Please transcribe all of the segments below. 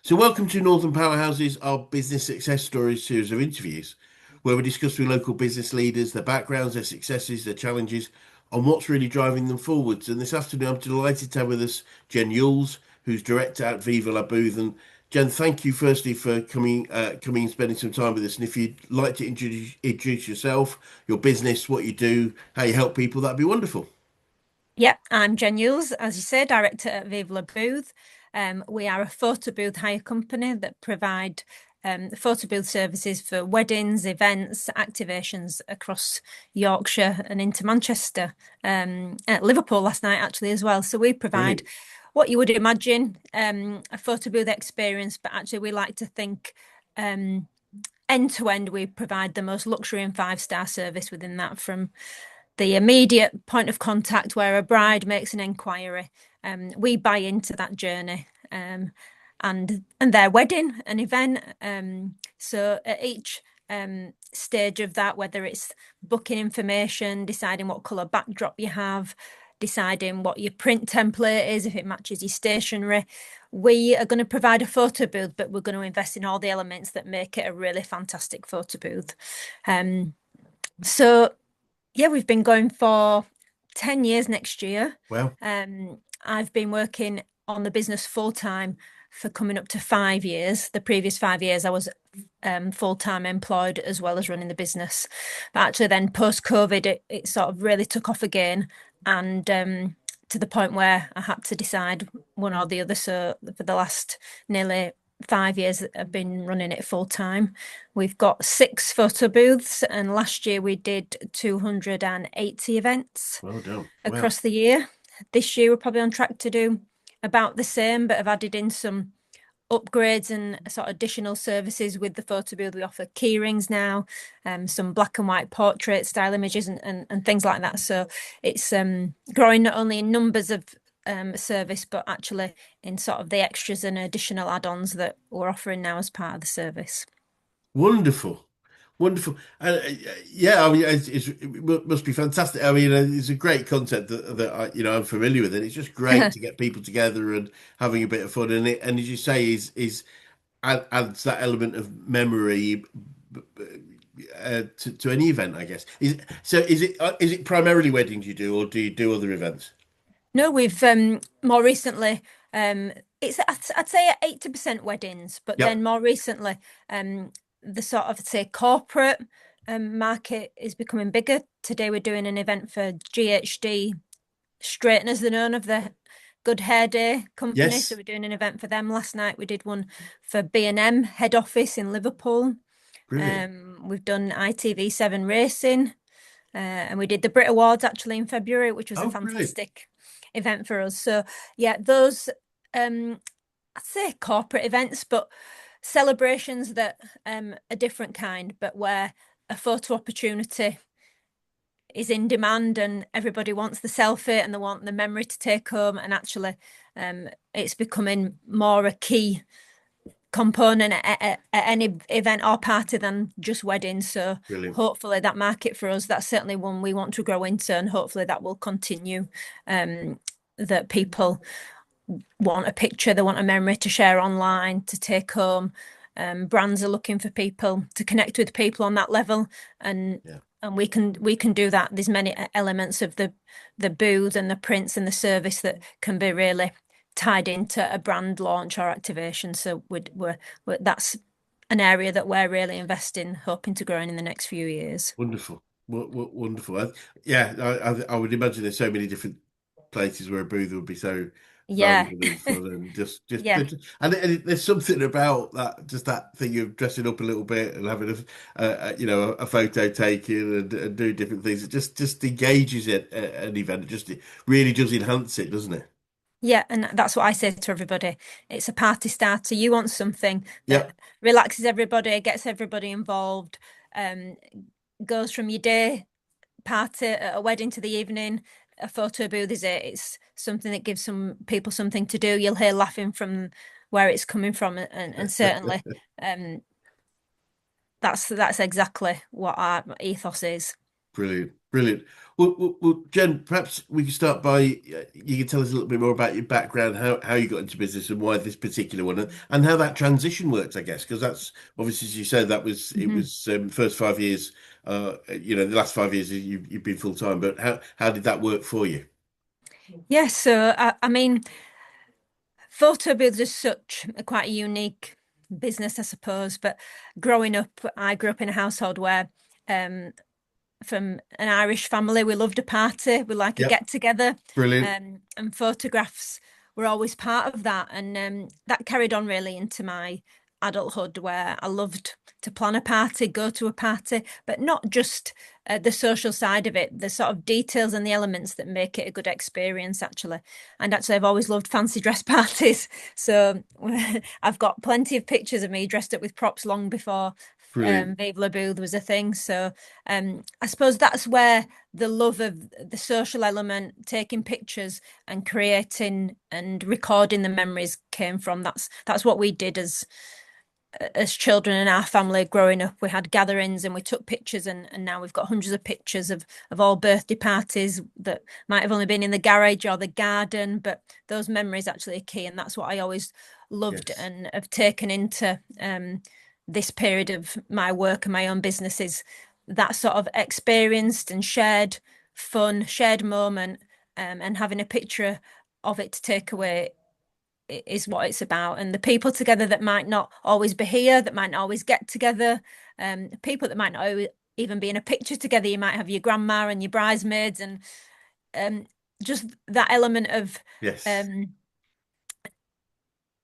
So, welcome to Northern Powerhouses, our business success stories series of interviews, where we discuss with local business leaders, their backgrounds, their successes, their challenges, and what's really driving them forwards. And this afternoon, I'm delighted to have with us Jen Yules, who's director at Viva La Booth. And Jen, thank you firstly for coming and spending some time with us. And if you'd like to introduce yourself, your business, what you do, how you help people, that'd be wonderful. Yep, I'm Jen Yules, as you say, director at Viva La Booth. We are a photo booth hire company that provide photo booth services for weddings, events, activations across Yorkshire and into Manchester, at Liverpool last night actually as well. So we provide Brilliant. what you would imagine a photo booth experience, but actually we like to think end to end. We provide the most luxury and five-star service within that, from the immediate point of contact where a bride makes an inquiry. We buy into that journey, and their wedding, an event. So at each stage of that, whether it's booking information, deciding what colour backdrop you have, deciding what your print template is, if it matches your stationery, we are going to provide a photo booth, but we're going to invest in all the elements that make it a really fantastic photo booth. So yeah, we've been going for 10 years next year. Well, I've been working on the business full time for coming up to 5 years. The previous 5 years, I was full time employed as well as running the business. But actually, then post COVID, it sort of really took off again. And to the point where I had to decide one or the other. So for the last nearly 5 years, I've been running it full time. We've got six photo booths, and last year we did 280 events well done. Wow. across the year. This year we're probably on track to do about the same, but I've added in some upgrades and sort of additional services with the photo booth. We offer key rings now, some black and white portrait style images and things like that. So it's growing not only in numbers of service, but actually in sort of the extras and additional add-ons that we're offering now as part of the service. Wonderful. Wonderful. Yeah, I mean, it must be fantastic. I mean, it's a great concept that I'm familiar with, and it's just great to get people together and having a bit of fun. And as you say, adds that element of memory to any event, I guess. Is it primarily weddings you do, or do you do other events? No, we've more recently, it's I'd say 80% weddings, but then Yep. more recently, the sort of say corporate market is becoming bigger. Today we're doing an event for GHD straighteners, the known of the Good Hair Day company. So Yes. we're doing an event for them. Last night we did one for B&M head office in Liverpool. Brilliant. We've done ITV7 racing. And we did the Brit Awards actually in February, which was a Oh, brilliant. fantastic event for us. So yeah, those I'd say corporate events, but celebrations that a different kind, but where a photo opportunity is in demand and everybody wants the selfie and they want the memory to take home. And actually, it's becoming more a key component at any event or party than just weddings. So Brilliant. hopefully that market for us, that's certainly one we want to grow into, and hopefully that will continue. That people want a picture, they want a memory to share online, to take home. Brands are looking for people to connect with people on that level, and Yeah. and we can do that. There's many elements of the booth and the prints and the service that can be really tied into a brand launch or activation. So that's an area that we're really investing, hoping to grow in the next few years. Wonderful. Wonderful. Yeah, I would imagine there's so many different places where a booth would be so Yeah, valuable and fun and yeah. and there's something about that, just that thing of dressing up a little bit and having a photo taken and doing different things. It just engages it at an event. It really does enhance it, doesn't it? Yeah, and that's what I say to everybody. It's a party starter. You want something that Yep. relaxes everybody, gets everybody involved, um, goes from your day party at a wedding to the evening. A photo booth is it. It's something that gives some people something to do. You'll hear laughing from where it's coming from, and certainly um, that's exactly what our ethos is. Brilliant. Brilliant. Jen, perhaps we can start by you can tell us a little bit more about your background, how you got into business, and why this particular one, and how that transition worked, I guess, because that's obviously, as you said, that was it Mhm. was first 5 years. The last 5 years you've been full time, but how did that work for you? Yes, so I mean, photo booths is such a quite a unique business, I suppose. But growing up, I grew up in a household where, um, from an Irish family, we loved a party, we like a Yep, get together, brilliant. and photographs were always part of that, and that carried on really into my adulthood, where I loved to plan a party, go to a party, but not just the social side of it, the sort of details and the elements that make it a good experience, actually. And actually, I've always loved fancy dress parties. So I've got plenty of pictures of me dressed up with props long before Brilliant. Viva La Booth was a thing. So I suppose that's where the love of the social element, taking pictures and creating and recording the memories came from. That's what we did as children in our family growing up. We had gatherings and we took pictures, and now we've got hundreds of pictures of all birthday parties that might have only been in the garage or the garden, but those memories actually are key, and that's what I always loved Yes. and have taken into this period of my work and my own businesses. That sort of experienced and shared fun, shared moment, and having a picture of it to take away is what it's about. And the people together that might not always be here, that might not always get together, people that might not always even be in a picture together. You might have your grandma and your bridesmaids, and um, just that element of Yes. um,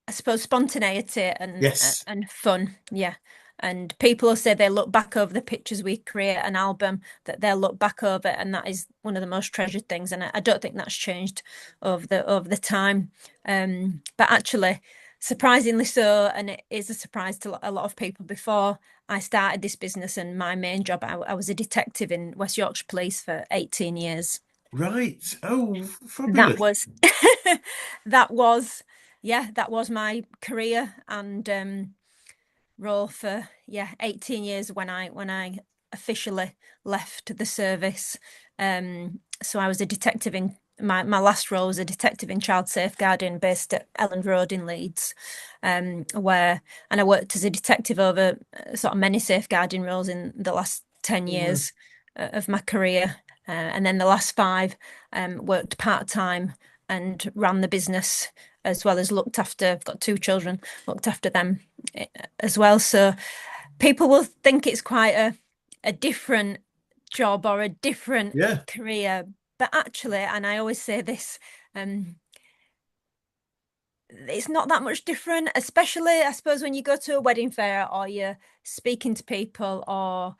I suppose spontaneity Yes. and fun. Yeah. And people will say they look back over the pictures, we create an album that they'll look back over, and that is one of the most treasured things. And I don't think that's changed over the time. But actually, surprisingly so, and it is a surprise to a lot of people. Before I started this business and my main job, I was a detective in West Yorkshire Police for 18 years. Right. Oh, That fabulous. was that was yeah, that was my career and role for 18 years when I officially left the service. So I was a detective in my last role was a detective in child safeguarding based at Elland Road in Leeds, where and I worked as a detective over sort of many safeguarding roles in the last 10 Oh, wow. years of my career. And then the last five worked part-time and ran the business as well as looked after, I've got two children, looked after them as well. So people will think it's quite a different job or a different Yeah. career. But actually, and I always say this, um, it's not that much different, especially I suppose when you go to a wedding fair or you're speaking to people, or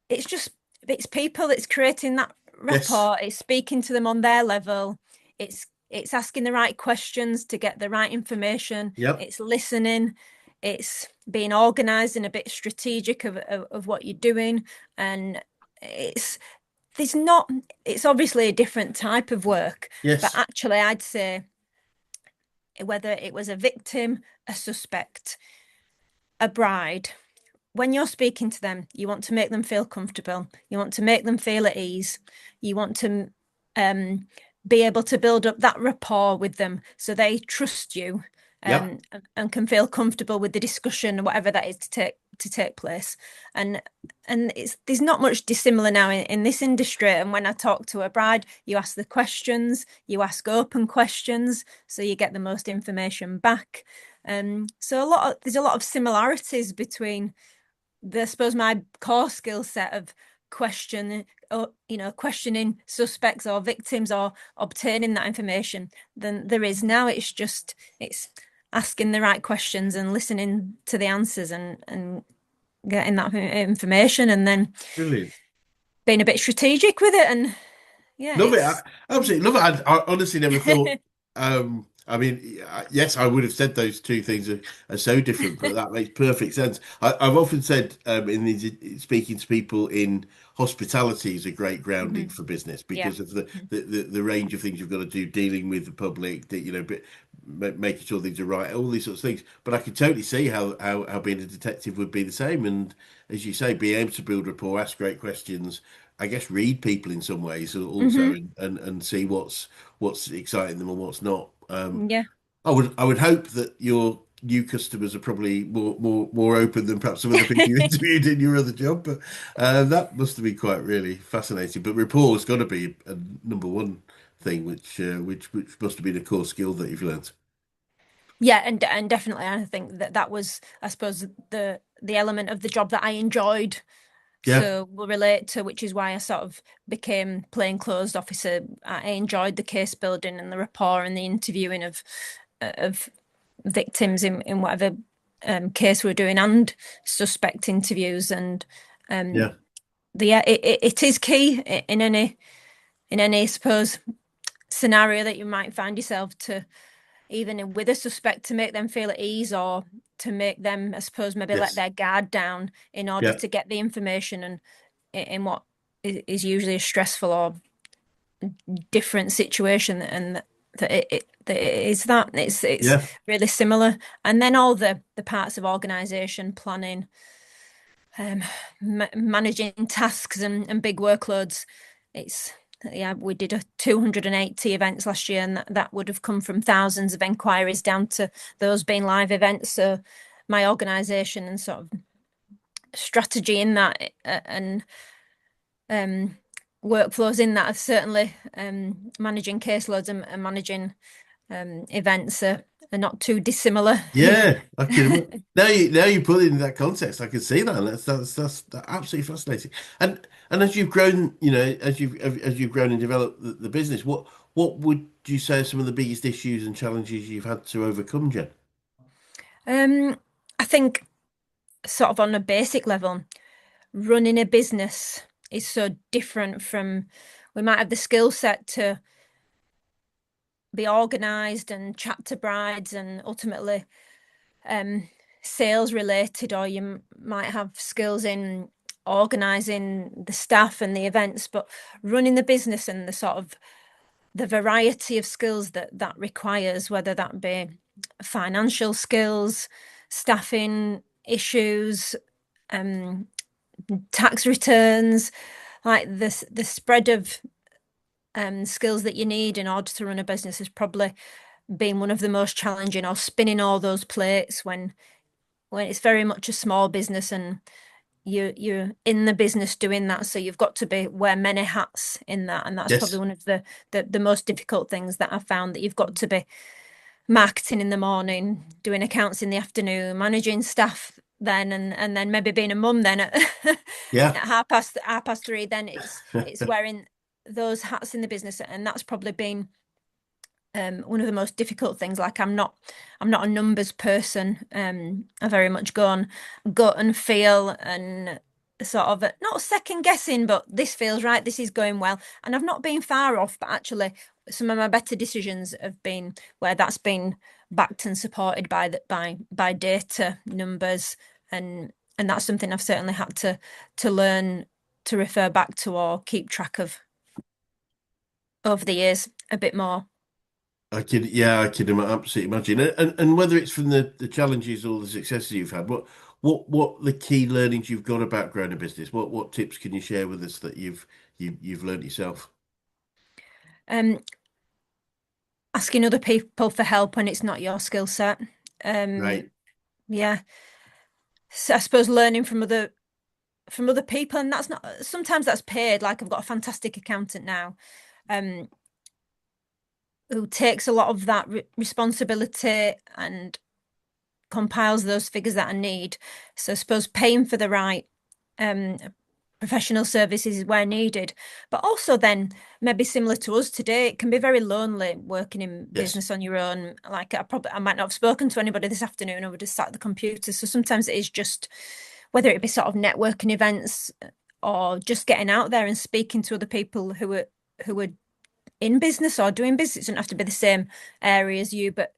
it's just it's people, it's creating that Yes. rapport, it's speaking to them on their level, it's asking the right questions to get the right information, Yep. it's listening, it's being organized and a bit strategic of what you're doing. And it's there's not it's obviously a different type of work, but Yes. actually I'd say whether it was a victim, a suspect, a bride, when you're speaking to them, you want to make them feel comfortable. You want to make them feel at ease. You want to um, be able to build up that rapport with them so they trust you, Yep. and can feel comfortable with the discussion, whatever that is to take place. And it's there's not much dissimilar now in this industry. And when I talk to a bride, you ask the questions, you ask open questions, so you get the most information back. So there's a lot of similarities between I suppose my core skill set of question or questioning suspects or victims or obtaining that information than there is now. It's asking the right questions and listening to the answers and getting that information and then Brilliant. being a bit strategic with it. And yeah, Love it. it's Absolutely love it. I honestly never thought. I mean, yes, I would have said those two things are so different, but that makes perfect sense. I've often said in these speaking to people in hospitality is a great grounding Mhm. for business Yeah. because of the range of things you've got to do, dealing with the public, making sure things are right, all these sorts of things. But I can totally see how being a detective would be the same. And as you say, being able to build rapport, ask great questions, I guess, read people in some ways also, Hmm. and see what's exciting them and what's not. Yeah. I would hope that your new customers are probably more open than perhaps some of the people you interviewed in your other job, but that must have been quite really fascinating. But rapport's got to be a number one thing, which must have been a core skill that you've learnt. Yeah, and definitely I think that that was, I suppose, the element of the job that I enjoyed. Yeah, So will relate to, which is why I sort of became plainclothes officer. I enjoyed the case building and the rapport and the interviewing of victims in whatever case we're doing, and suspect interviews. And um, yeah, yeah, it is key in any, I suppose, scenario that you might find yourself, to even with a suspect, to make them feel at ease, or to make them, I suppose, maybe let yes, their guard down in order yeah, to get the information, and in what is usually a stressful or different situation, and that it is that it's yeah, really similar. And then all the parts of organization planning, managing tasks and big workloads. It's Yeah, we did a 280 events last year, and that would have come from thousands of enquiries down to those being live events. So my organization and sort of strategy in that, and um, workflows in that, are certainly, managing caseloads and managing events are not too dissimilar. yeah. I can now you put it in that context. I can see that. That's absolutely fascinating. And as you've grown, as you've grown and developed the business, what would you say are some of the biggest issues and challenges you've had to overcome, Jen? Um, I think, sort of on a basic level, running a business is so different from, we might have the skill set to be organized and chat to brides and ultimately um, sales related, or you might have skills in organizing the staff and the events, but running the business and the sort of the variety of skills that requires, whether that be financial skills, staffing issues, um, tax returns, like the spread of skills that you need in order to run a business has probably been one of the most challenging, or spinning all those plates when it's very much a small business, and you're in the business doing that. So you've got to wear many hats in that, and that's probably Yes. one of the most difficult things that I've found, that you've got to be marketing in the morning, doing accounts in the afternoon, managing staff then, and then maybe being a mum then at, at Yeah. half past 3. Then it's wearing those hats in the business, and that's probably been one of the most difficult things. Like, I'm not a numbers person. I very much go on gut and feel, and sort of not second guessing, but this feels right, this is going well. And I've not been far off, but actually some of my better decisions have been where that's been backed and supported by data, numbers, and that's something I've certainly had to learn to refer back to, or keep track of, over the years a bit more. I can absolutely imagine. And whether it's from the challenges or the successes you've had, what the key learnings you've got about growing a business? What tips can you share with us that you've learned yourself? Um, Asking other people for help when it's not your skill set. Um, Right. yeah. So I suppose learning from other people, and that's not, sometimes that's paid. Like, I've got a fantastic accountant now, um, who takes a lot of that responsibility and compiles those figures that I need. So I suppose paying for the right um professional services is where needed. But also then, maybe similar to us today, it can be very lonely working in Yes. business on your own. Like, I might not have spoken to anybody this afternoon, I would have sat at the computer. So sometimes it is just, whether it be sort of networking events, or just getting out there and speaking to other people who are in business or doing business. It doesn't have to be the same area as you, but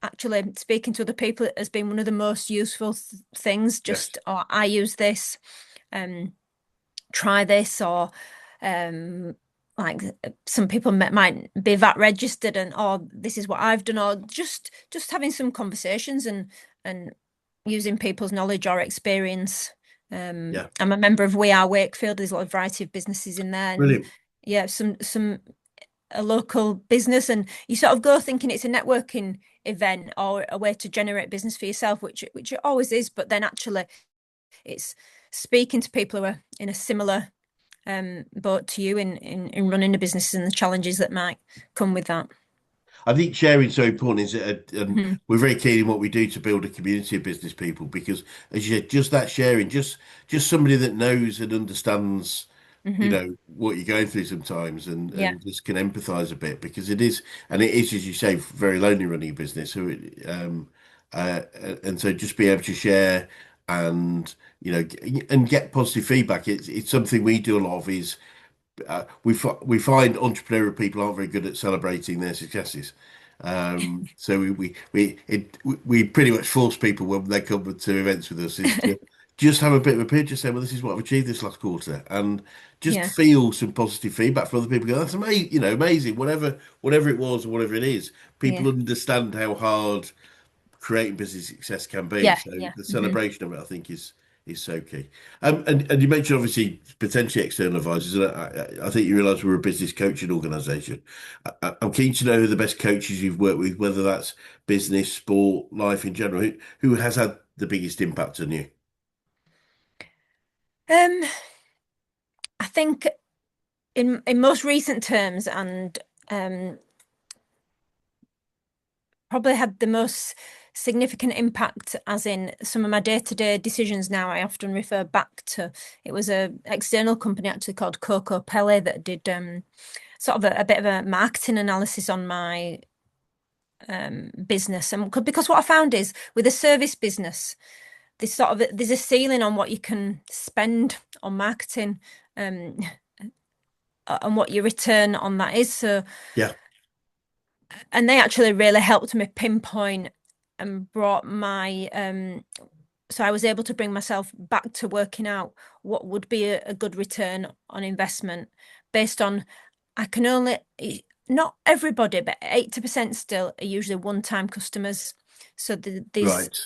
actually speaking to other people has been one of the most useful things. Yes. Just, or I use this, um try this, or um like, some people might be VAT registered, and, or this is what I've done, or just having some conversations and using people's knowledge or experience Yeah, I'm a member of We Are Wakefield. There's a lot of variety of businesses in there, and brilliant. yeah, some a local business, and you sort of go thinking it's a networking event or a way to generate business for yourself, which it always is, but then actually it's speaking to people who are in a similar boat to you in running a business and the challenges that might come with that. I think sharing is so important, is it? And Hmm. we're very keen in what we do to build a community of business people because, as you said, just that sharing, just somebody that knows and understands, Hmm. what you're going through sometimes, and Yeah, just can empathise a bit because it is, as you say, very lonely running a business. And so just be able to share and and get positive feedback. It's something we do a lot of. Is we find entrepreneurial people aren't very good at celebrating their successes. So we pretty much force people when they come to events with us is to just have a bit of a pitch and say, well, this is what I've achieved this last quarter, and just yeah, feel some positive feedback from other people. Go, that's amazing, amazing. Whatever it was or whatever it is, yeah, people understand how hard creating business success can be. yeah, So yeah. the Hmm. celebration of it, I think, is so key. And you mentioned obviously potentially external advisors, and I think you realise we're a business coaching organisation. I'm keen to know who the best coaches you've worked with, whether that's business, sport, life in general. Who has had the biggest impact on you? Um, I think in most recent terms, and um, probably had the most significant impact, as in some of my day-to-day decisions now, I often refer back to. It was a external company actually called Coco Pele that did sort of a bit of a marketing analysis on my business. And because what I found is with a service business, there's a ceiling on what you can spend on marketing, um, and what your return on that is. So, Yeah, and they actually really helped me pinpoint and brought my so I was able to bring myself back to working out what would be a good return on investment based on I can only not everybody, but 80% still are usually one-time customers. So there's right,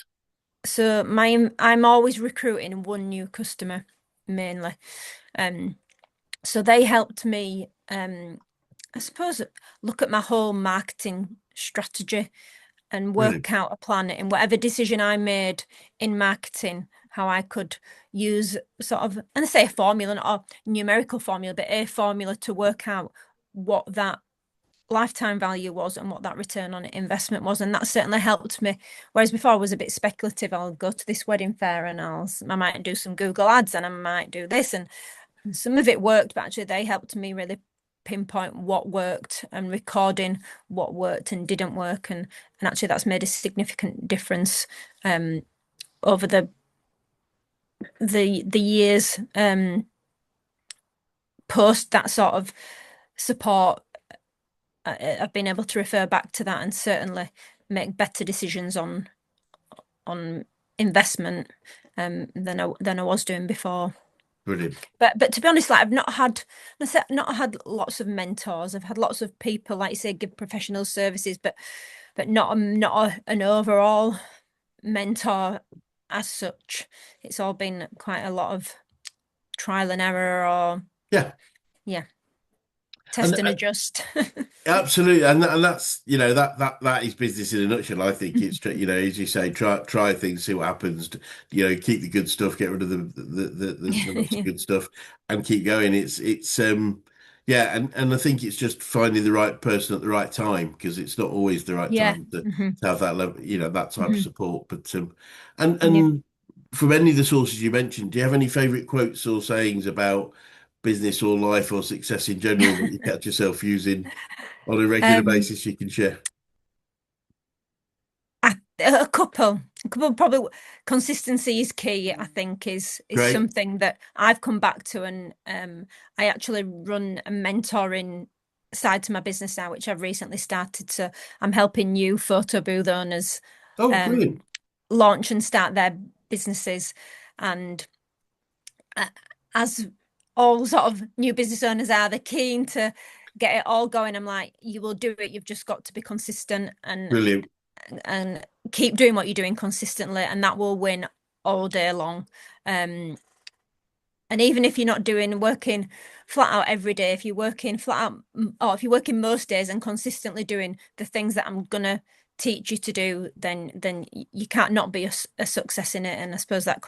so my I'm always recruiting one new customer mainly. Um, so they helped me I suppose look at my whole marketing strategy and brilliant. work out a plan in whatever decision I made in marketing, how I could use sort of, and I say a formula, not a numerical formula, but a formula to work out what that lifetime value was and what that return on investment was. And that certainly helped me. Whereas before I was a bit speculative. I'll go to this wedding fair and I might do some Google ads and I might do this. And some of it worked, but actually they helped me really pinpoint what worked and recording what worked and didn't work. And actually that's made a significant difference over the years post that sort of support. I've been able to refer back to that and certainly make better decisions on investment than I was doing before. Brilliant. But to be honest, like I've not had lots of mentors. I've had lots of people, like you say, give professional services, but an overall mentor as such. It's all been quite a lot of trial and error, or Yeah, yeah, and test and adjust. absolutely, and that's that is business in a nutshell. I think it's as you say, try things, see what happens. Keep the good stuff, get rid of the not so Yeah, good stuff, and keep going. It's yeah, and I think it's just finding the right person at the right time because it's not always the right yeah, time to hmm have that level, that type of hmm support. But and yeah. and from any of the sources you mentioned, do you have any favourite quotes or sayings about business or life or success in general that you catch yourself using on a regular Um, basis you can share? a couple probably consistency is key. I think is Great. something that I've come back to, and I actually run a mentoring side to my business now, which I've recently started. So I'm helping new photo booth owners Oh, um, brilliant. launch and start their businesses, and uh, as all sort of new business owners are, they're keen to get it all going. I'm like, you will do it. You've just got to be consistent Brilliant. and keep doing what you're doing consistently, and that will win all day long. And even if you're not working flat out every day, if you're working flat out, or if you're working most days and consistently doing the things that I'm gonna teach you to do, then you can't not be a success in it. And I suppose that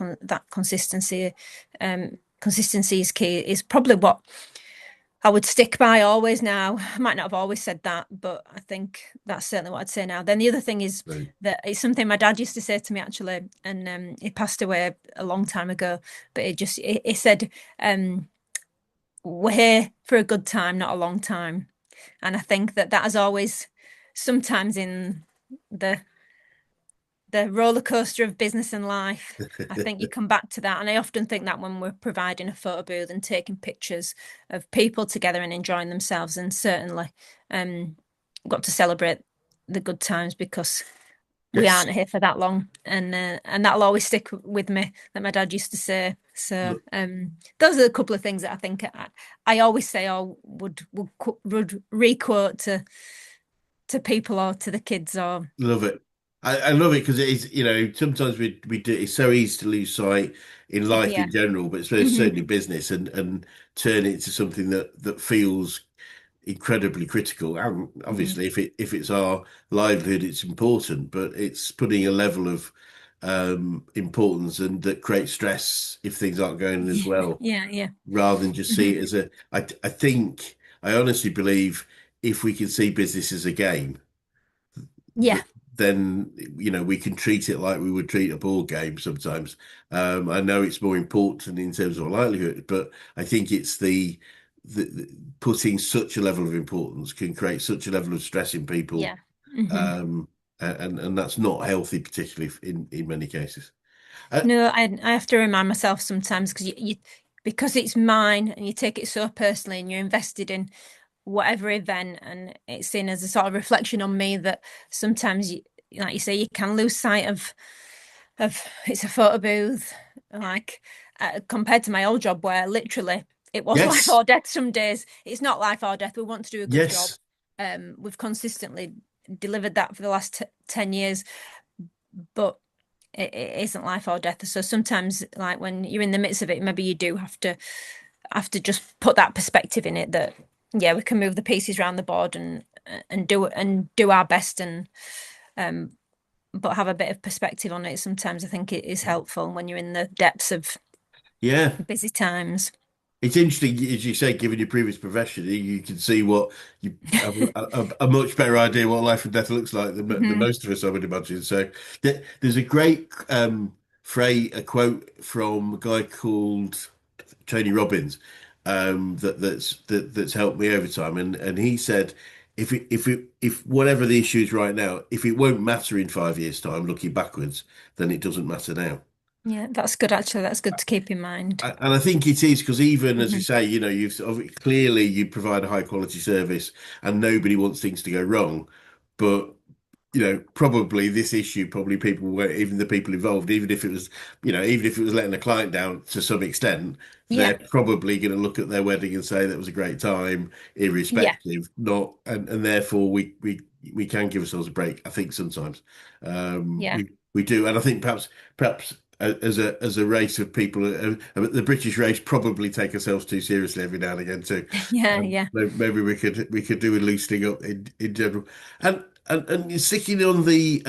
consistency is key. Is probably what I would stick by always now. I might not have always said that, but I think that's certainly what I'd say now. Then the other thing is Right. that it's something my dad used to say to me actually, and he passed away a long time ago, but he said, um, we're here for a good time, not a long time. And I think that has always sometimes in the the roller coaster of business and life. I think you come back to that. And I often think that when we're providing a photo booth and taking pictures of people together and enjoying themselves, and certainly got to celebrate the good times because we Yes. aren't here for that long. And that'll always stick with me that my dad used to say. So Lo- those are a couple of things that I think I always say or would re-quote to people or to the kids or Love it. I love it because it is, sometimes we do, it's so easy to lose sight in life yeah. in general, but especially Hmm. certainly business and turn it into something that feels incredibly critical. And Hmm. obviously, if it's our livelihood, it's important, but it's putting a level of importance and that creates stress if things aren't going as well, Yeah, yeah. rather than just Hmm. see it as I think, I honestly believe if we can see business as a game, Yeah, then we can treat it like we would treat a board game sometimes. I know it's more important in terms of livelihood, but I think it's the putting such a level of importance can create such a level of stress in people, yeah. Hmm. um, and that's not healthy, particularly in many cases. Uh, No, I have to remind myself sometimes because because it's mine and you take it so personally and you're invested in whatever event and it's seen as a sort of reflection on me that sometimes like you say, you can lose sight of it's a photo booth, like compared to my old job where literally it was life yes, or death. Some days it's not life or death. We want to do a good job. yes, We've consistently delivered that for the last 10 years, but it isn't life or death. So sometimes, like when you're in the midst of it, maybe you do have to just put that perspective in it that yeah, we can move the pieces around the board and do our best and um but have a bit of perspective on it. Sometimes I think it is helpful when you're in the depths of yeah. busy times. It's interesting, as you say, given your previous profession, you can see what you have a much better idea what life and death looks like than Hmm. most of us, I would imagine. So there's a great phrase, a quote from a guy called Tony Robbins, that's helped me over time, and he said, if whatever the issue is right now, if it won't matter in 5 years' time, looking backwards, then it doesn't matter now. Yeah, that's good actually. That's good to keep in mind. And I think it is because even as you Hmm. say, clearly you provide a high quality service and nobody wants things to go wrong. But probably this issue, probably people were, even the people involved, even if it was letting a client down to some extent, Yeah, they're probably going to look at their wedding and say that was a great time, yeah, irrespective, not, and therefore we can give ourselves a break. I think sometimes yeah, we do, and I think perhaps as a race of people, the British race probably take ourselves too seriously every now and again too. yeah, yeah. Maybe we could do with loosening up in general. And sticking on the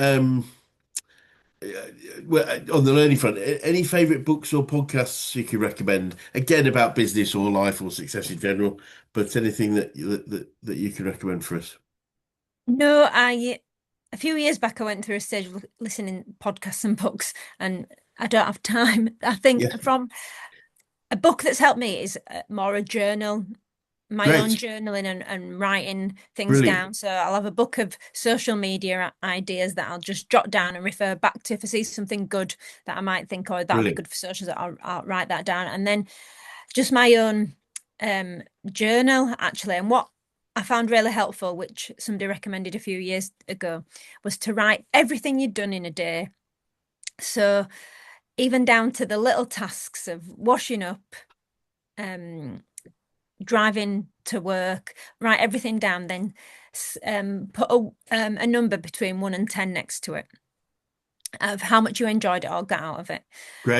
on the learning front, any favourite books or podcasts you can recommend? Again, about business or life or success in general, but anything that you can recommend for us? No, I a few years back I went through a stage of listening podcasts and books, and I don't have time. I think Yeah, from a book that's helped me is more a journal, my own great, journaling and writing things brilliant, down. So I'll have a book of social media ideas that I'll just jot down and refer back to if I see something good that I might think, oh, that'll be brilliant. good for socials. I'll write that down, and then just my own um journal actually. And what I found really helpful, which somebody recommended a few years ago, was to write everything you'd done in a day. So even down to the little tasks of washing up, um, driving to work, write everything down, then put a number between 1 and 10 next to it. of how much you enjoyed it or got out of it.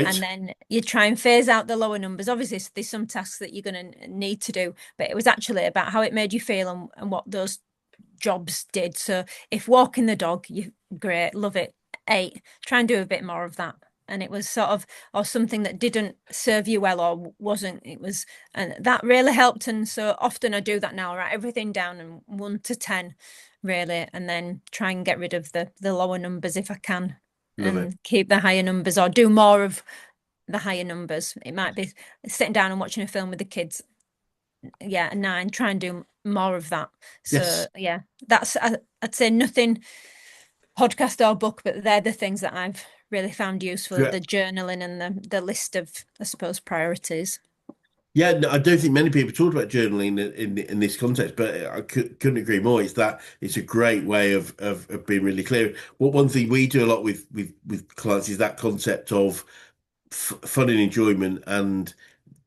And Great. then you try and phase out the lower numbers. Obviously, there's some tasks that you're going to need to do, but it was actually about how it made you feel and what those jobs did. So if walking the dog, you great, love it. 8, try and do a bit more of that. And it was sort of, or something that didn't serve you well or wasn't, it was, and that really helped. And so often I do that now, I write everything down and 1 to 10, really, and then try and get rid of the lower numbers if I can Love it. and keep the higher numbers or do more of the higher numbers. It might be sitting down and watching a film with the kids. Yeah, a 9, try and do more of that. So Yes. yeah, that's I'd say nothing podcast or book, but they're the things that I've really found useful, Yeah. the journaling and the list of, I suppose, priorities. Yeah, no, I don't think many people talk about journaling in this context, but couldn't agree more. It's that it's a great way of being really clear. One thing we do a lot with clients is that concept of fun and enjoyment, and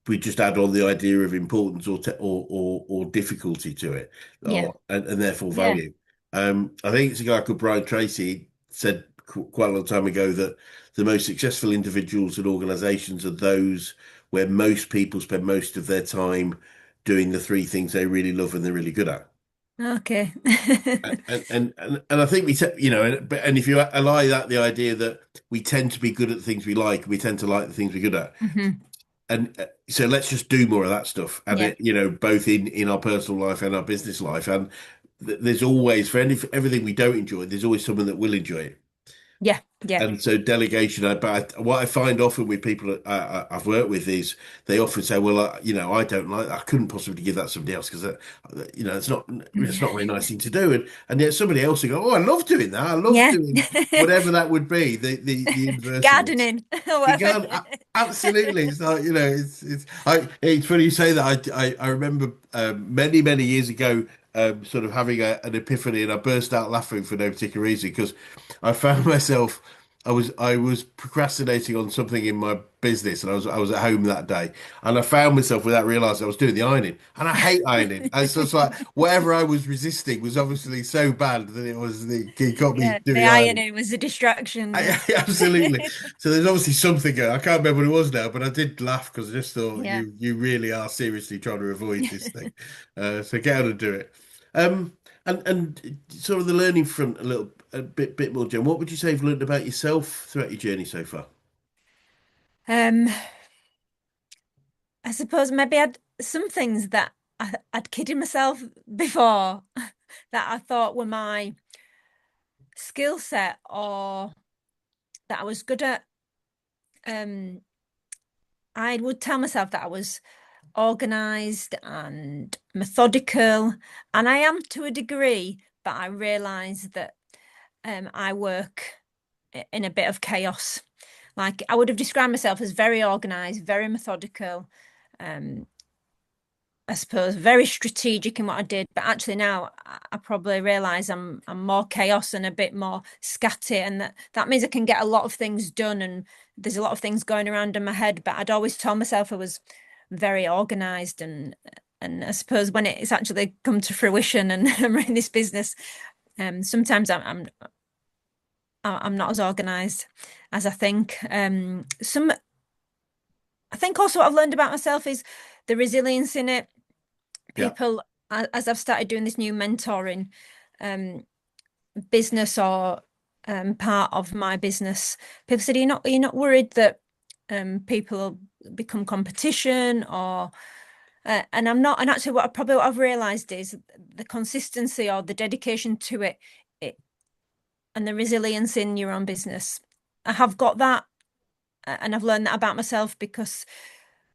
we just add on the idea of importance or difficulty to it, Yeah, and therefore yeah. value. I think it's a guy called Brian Tracy said quite a long time ago that the most successful individuals and organizations are those where most people spend most of their time doing the three things they really love and they're really good at. Okay. And I think and if you ally that the idea that we tend to be good at the things we like, we tend to like the things we're good at, Hmm. and so let's just do more of that stuff and Yeah, both in our personal life and our business life, and there's always for everything we don't enjoy, there's always someone that will enjoy it. yeah, yeah, And so delegation, what I find often with people I've worked with is they often say, well, I don't like that. I couldn't possibly give that to somebody else because, it's not a very nice thing to do. And yet somebody else will go, oh, I love doing that. I love yeah. doing whatever that would be, the inverse of it. Gardening or You whatever. can absolutely. It's like it's funny you say that. I remember many years ago, sort of having an epiphany, and I burst out laughing for no particular reason because I found myself. I was procrastinating on something in my business, and I was at home that day, and I found myself without realizing I was doing the ironing, and I hate ironing. And so it's like whatever I was resisting was obviously so bad that it got me Yeah, doing the the ironing. ironing was a distraction. Yeah. Absolutely. So there's obviously something going. I can't remember what it was now, but I did laugh because I just thought Yeah. you really are seriously trying to avoid this thing. So get out and do it. Um, and sort of the learning front a bit more, Jen. What would you say you've learned about yourself throughout your journey so far? Um, I suppose maybe I'd some things that I'd kidded myself before that I thought were my skill set or that I was good at. Um, I would tell myself that I was organized and methodical, and I am to a degree, but I realize that I work in a bit of chaos. Like I would have described myself as very organized, very methodical, um, I suppose very strategic in what I did, but actually now I probably realize I'm more chaos and a bit more scatty, and that means I can get a lot of things done, and there's a lot of things going around in my head. But I'd always told myself I was very organized, and I suppose when it's actually come to fruition and I'm in this business, sometimes I'm not as organized as I think. I think also what I've learned about myself is the resilience in it. Yeah. People, as I've started doing this new mentoring um, business or part of my business, people said, "You're not worried that people will become competition or." And I'm not. And actually, what I've realised is the consistency or the dedication to it, and the resilience in your own business. I have got that, and I've learned that about myself because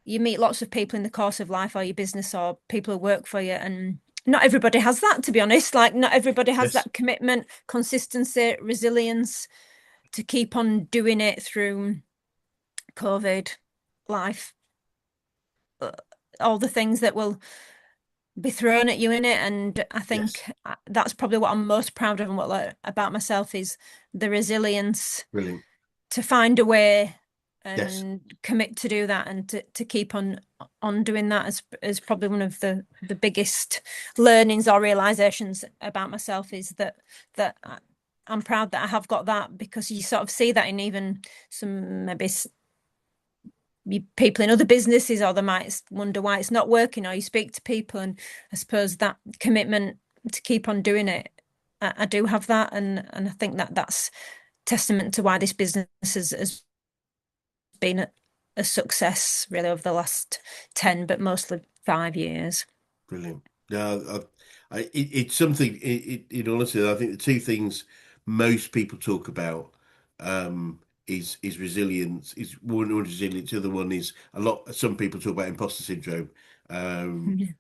you meet lots of people in the course of life or your business or people who work for you, and not everybody has that, to be honest. Like not everybody has Yes. that commitment, consistency, resilience to keep on doing it through COVID, life, uh, all the things that will be thrown at you in it. And I think Yes. that's probably what I'm most proud of and what I like about myself is the resilience Brilliant. to find a way Yes. and commit to do that and to keep on doing that is probably one of the biggest learnings or realizations about myself is that I'm proud that I have got that, because you sort of see that in even some maybe people in other businesses, or they might wonder why it's not working, or you speak to people, and I suppose that commitment to keep on doing it, I do have that, and I think that that's testament to why this business has been a success really over the last 10, but mostly 5 years. Brilliant. No, it's something. In honesty, I think the two things most people talk about is resilience. Is one is resilience. The other one is a lot. Some people talk about imposter syndrome, um, Mhm.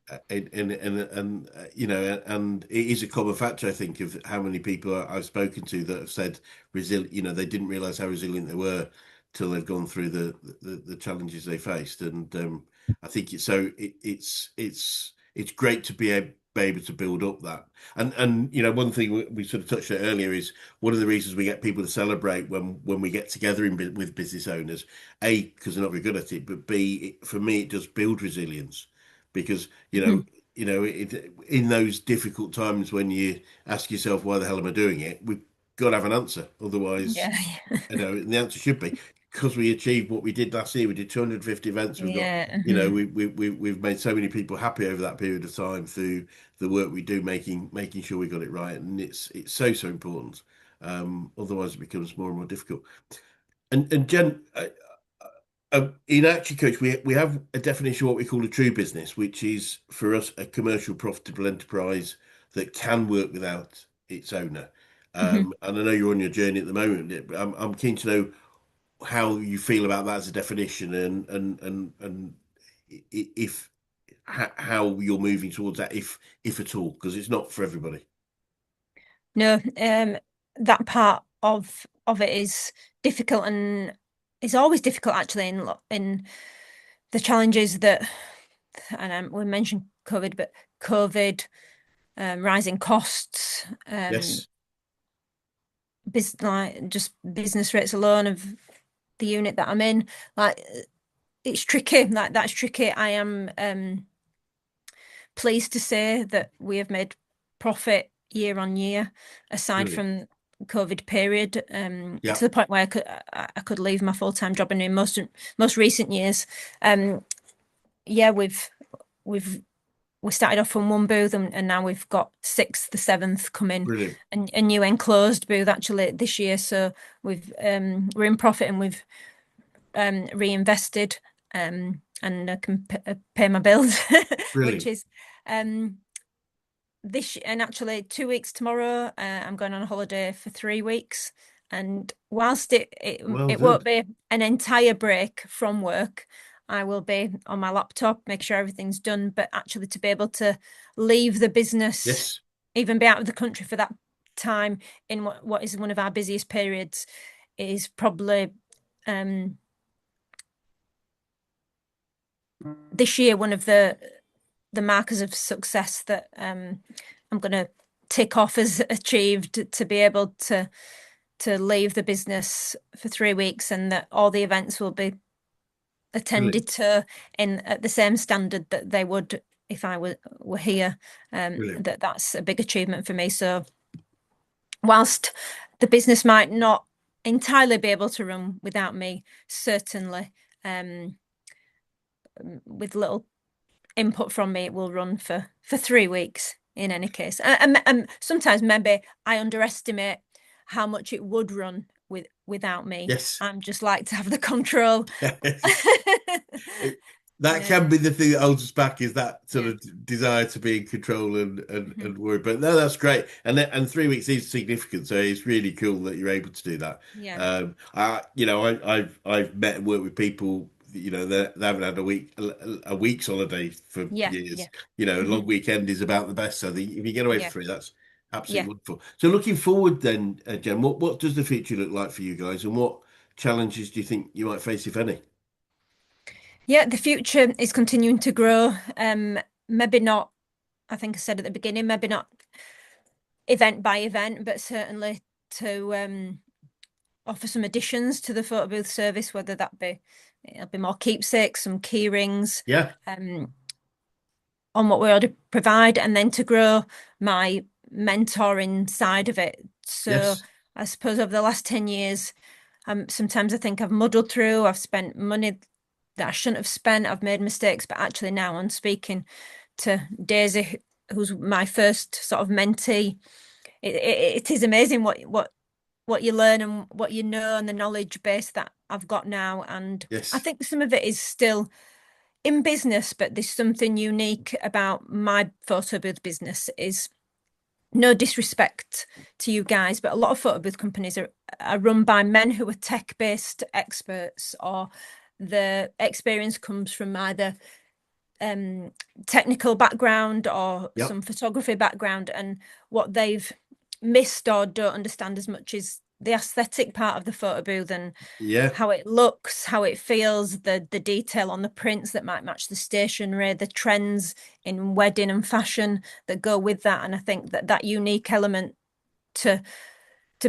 and it is a common factor. I think of how many people I've spoken to that have said resilient. They didn't realize how resilient they were till they've gone through the challenges they faced, and I think it's great to be able to build up that. And one thing we sort of touched on earlier is one of the reasons we get people to celebrate when we get together with business owners, A, because they're not very good at it, but B, for me, it does build resilience because, in those difficult times when you ask yourself, why the hell am I doing it? We've got to have an answer. Otherwise, Yeah. and the answer should be because we achieved what we did last year. We did 250 events. We've got, Yeah. we've made so many people happy over that period of time through the work we do, making sure we got it right, and it's so important. Otherwise, it becomes more and more difficult. And Jen, in Action Coach, we have a definition of what we call a true business, which is for us a commercial, profitable enterprise that can work without its owner. Mhm. And I know you're on your journey at the moment, but I'm keen to know how you feel about that as a definition, and if how you're moving towards that, if at all, because it's not for everybody. No, that part of it is difficult, and it's always difficult actually in the challenges that, and we mentioned COVID, but COVID, rising costs, Yes, like just business rates alone of the unit that I'm in, like it's tricky. Like that's tricky. I am pleased to say that we have made profit year on year, aside brilliant. from COVID period, Yeah, to the point where I could leave my full-time job, and in most recent years, um, yeah, we've we started off from one booth, and now we've got sixth, the seventh coming, brilliant, and a new enclosed booth actually this year. So we're in profit, and we've reinvested, and I can pay my bills, which brilliant. is um this, and actually 2 weeks tomorrow, I'm going on a holiday for 3 weeks. And whilst Well it won't done. be an entire break from work, I will be on my laptop, make sure everything's done. But actually to be able to leave the business, Yes, even be out of the country for that time in what is one of our busiest periods, is probably um this year one of the markers of success that I'm going to tick off as achieved, to be able to leave the business for 3 weeks, and that all the events will be attended brilliant, to in at the same standard that they would if I were here. brilliant, That's a big achievement for me. So whilst the business might not entirely be able to run without me, certainly um, with little input from me, it will run for 3 weeks in any case. And sometimes maybe I underestimate how much it would run without me. yes. I'm just like to have the control. It- that Yeah, can be the thing that holds us back is that sort yeah, of desire to be in control and mhm, worry. But no, that's great. And 3 weeks is significant, so it's really cool that you're able to do that. yeah, I've met and worked with people. They haven't had a week's holiday for yeah, yeah, years. A long mhm, weekend is about the best. So if you get away for yeah, 3, that's yeah. absolutely wonderful. So looking forward then, Jen, what does the future look like for you guys, and what challenges do you think you might face, if any? Yeah, the future is continuing to grow. Maybe not, I think I said at the beginning, maybe not event by event, but certainly to offer some additions to the photo booth service, whether that be it'll be more keepsakes, some key rings, Yeah. um, on what we already provide, and then to grow my mentoring side of it. So Yes. I suppose over the last 10 years, sometimes I think I've muddled through, I've spent money that I shouldn't have spent, I've made mistakes, but actually now I'm speaking to Daisy, who's my first sort of mentee. It is amazing what you learn and what you know and the knowledge base that I've got now. And I Yes. think some of it is still in business, but there's something unique about my photo booth business is no disrespect to you guys, but a lot of photo booth companies are run by men who are tech-based experts, or the experience comes from either technical background or Yep. some photography background, and what they've missed or don't understand as much is the aesthetic part of the photo booth and Yeah. how it looks, how it feels, the detail on the prints that might match the stationery, the trends in wedding and fashion that go with that. And I think that that unique element to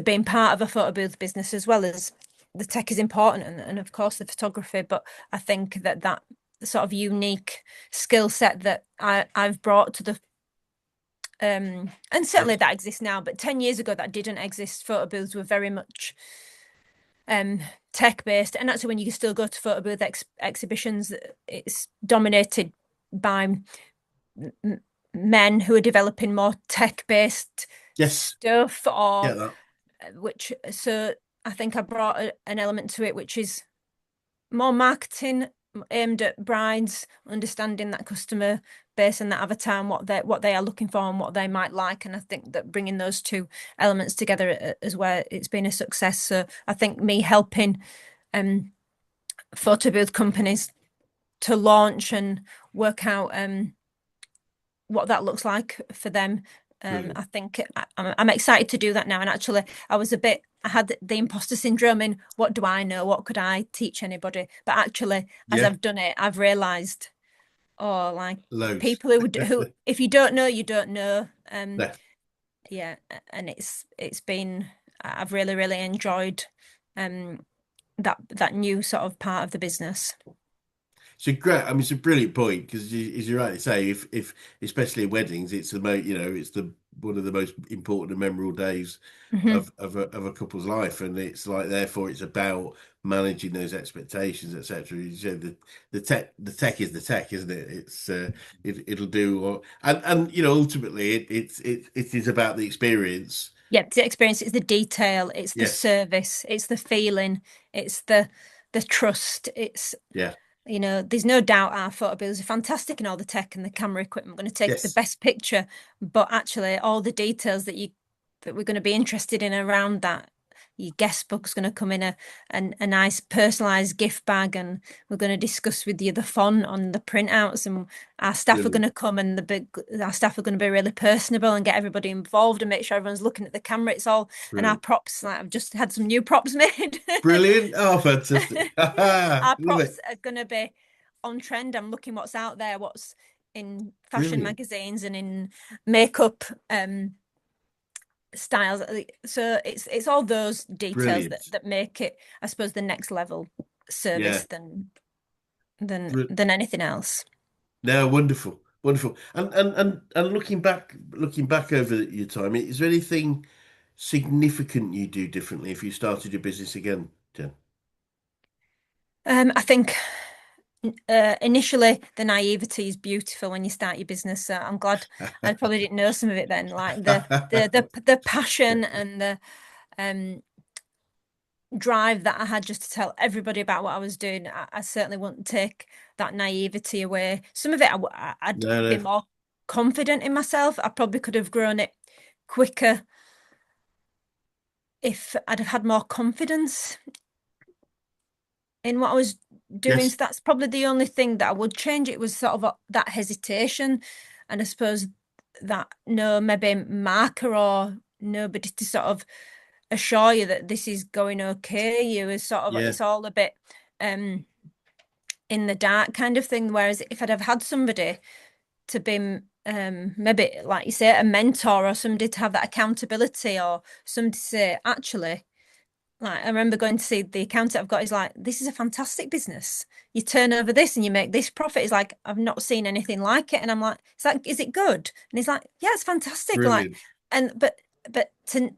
being part of a photo booth business, as well as the tech, is important, and of course the photography. But I think that that sort of unique skill set that I've brought to the and certainly Yes. that exists now, but 10 years ago that didn't exist. Photo booths were very much um tech based, and actually when you still go to photo booth exhibitions, it's dominated by men who are developing more tech based Yes. stuff, or Get that. which, so I think I brought an element to it which is more marketing aimed at brides, understanding that customer base and that avatar and what they are looking for and what they might like. And I think that bringing those two elements together is where it's been a success. So I think me helping um photo booth companies to launch and work out what that looks like for them. Brilliant. I think I'm excited to do that now. And actually, I had the imposter syndrome in what do I know? What could I teach anybody? But actually, as Yeah. I've done it, I've realized, oh, like Loads. people who, if you don't know, you don't know. Yeah. Yeah, and it's been, I've really, really enjoyed um that new sort of part of the business. So great. I mean, it's a brilliant point because, as you rightly say, if especially in weddings, it's the it's the one of the most important and memorable days Hmm. of a couple's life, and it's like therefore it's about managing those expectations, etc. You said the tech is the tech, isn't it? It'll do, and ultimately it is about the experience. Yeah, the experience, it's the detail, it's the Yes. service, it's the feeling, it's the trust. It's, Yeah. there's no doubt our photo booths are fantastic and all the tech and the camera equipment going to take the Yes. best picture, but actually all the details that we're going to be interested in around that. Your guest book's going to come in a nice personalized gift bag, and we're going to discuss with you the font on the printouts, and our staff are going Brilliant. to come, and our staff are going to be really personable and get everybody involved and make sure everyone's looking at the camera. It's all, and our Brilliant. props, like I've just had some new props made. Brilliant. Oh, fantastic. Our Love props it. are going to be on trend. I'm looking what's out there, what's in fashion Brilliant. magazines and in makeup styles. So it's all those details that Brilliant. that make it, I suppose, the next level Yeah. service than than Br- than anything else. No, wonderful. Wonderful. And looking back over your time, is there anything significant you do differently if you started your business again, Jen? I think initially the naivety is beautiful when you start your business. So I'm glad I probably didn't know some of it then, like the passion and the um drive that I had just to tell everybody about what I was doing. I certainly wouldn't take that naivety away. Some of it I'd No, be no. more confident in myself. I probably could have grown it quicker if I'd have had more confidence in what I was doing. Yes. So that's probably the only thing that I would change. It was sort of that hesitation, and I suppose that no, maybe marker or nobody to sort of assure you that this is going okay. You was sort of, Yeah. it's all a bit um in the dark kind of thing. Whereas if I'd have had somebody to be maybe like you say a mentor, or somebody to have that accountability, or somebody to say, actually, like I remember going to see the accountant I've got, is like, this is a fantastic business. You turn over this and you make this profit. He's like, I've not seen anything like it. And I'm like, is it good? And he's like, yeah, it's fantastic. Like, Brilliant. and but to,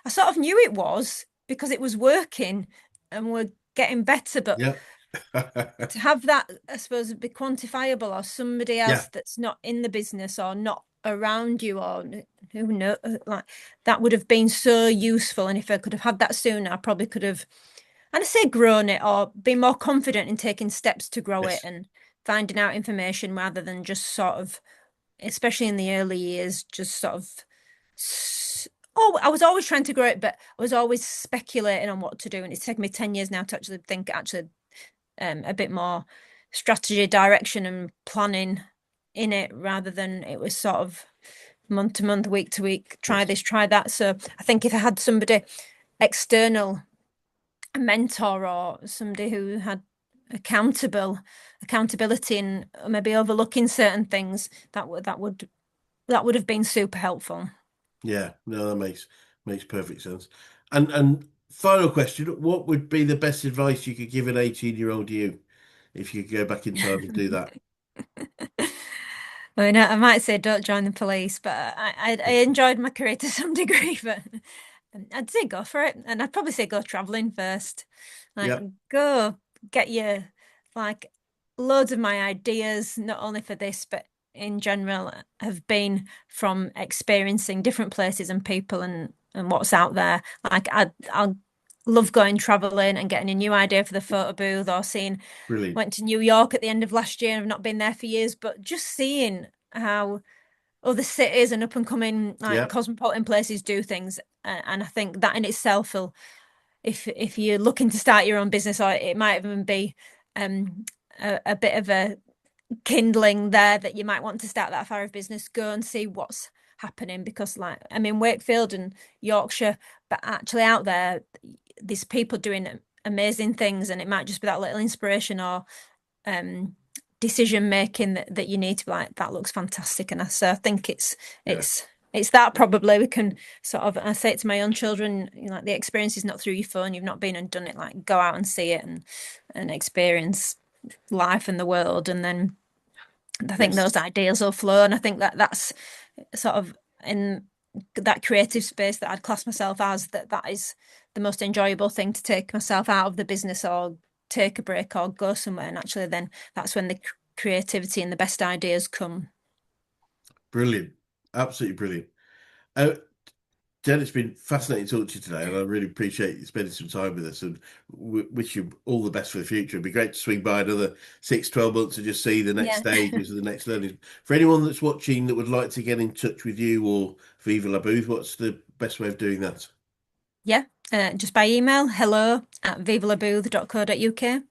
I sort of knew it was because it was working and we're getting better, but Yeah. to have that, I suppose, be quantifiable or somebody else Yeah. that's not in the business or not around you or who know, like that would have been so useful. And if I could have had that sooner, I probably could have, and I say grown it or been more confident in taking steps to grow it Yes. and finding out information rather than just sort of, especially in the early years, just sort of, oh, I was always trying to grow it, but I was always speculating on what to do. And it's taken me 10 years now to actually think actually a bit more strategy, direction, and planning in it rather than it was sort of month to month, week to week, try Yes. this, try that. So I think if I had somebody external, a mentor or somebody who had accountability and maybe overlooking certain things, that would have been super helpful. Yeah. No, that makes perfect sense. And final question, what would be the best advice you could give an 18-year-old you if you could go back in time and do that? I mean, I might say don't join the police, but I enjoyed my career to some degree. But I'd say go for it, and I'd probably say go traveling first. Like Yeah. go get your like loads of my ideas, not only for this, but in general, have been from experiencing different places and people and what's out there. Like I'll love going traveling and getting a new idea for the photo booth or seeing Brilliant. went to New York at the end of last year. I've not been there for years, but just seeing how other cities and up and coming like Yeah. cosmopolitan places do things, and I think that in itself will, if you're looking to start your own business, or it might even be um a bit of a kindling there that you might want to start that fire of business, go and see what's happening because like I'm in Wakefield and Yorkshire, but actually out there there's people doing amazing things and it might just be that little inspiration or um decision making that you need to be like that looks fantastic. And so I think Yeah. it's it's that probably we can sort of, I say it to my own children, you know, like the experience is not through your phone, you've not been and done it, like go out and see it and experience life and the world. And then I think Yes. those ideas will flow. And I think that that's sort of in that creative space that I'd class myself as, that is the most enjoyable thing to take myself out of the business or take a break or go somewhere. And actually, then that's when the creativity and the best ideas come. Brilliant. Absolutely brilliant. Uh, Jen, it's been fascinating talking to you today, and I really appreciate you spending some time with us and wish you all the best for the future. It'd be great to swing by another 6, 12 months and just see the next Yeah. stages of the next learning. For anyone that's watching that would like to get in touch with you or Viva La Booth, what's the best way of doing that? Yeah. Just by email, hello@vivalabooth.co.uk.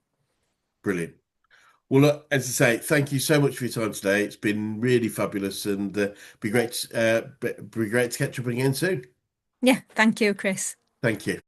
Brilliant. Well, look, as I say, thank you so much for your time today. It's been really fabulous, and be great to catch up again soon. Yeah. Thank you, Chris. Thank you.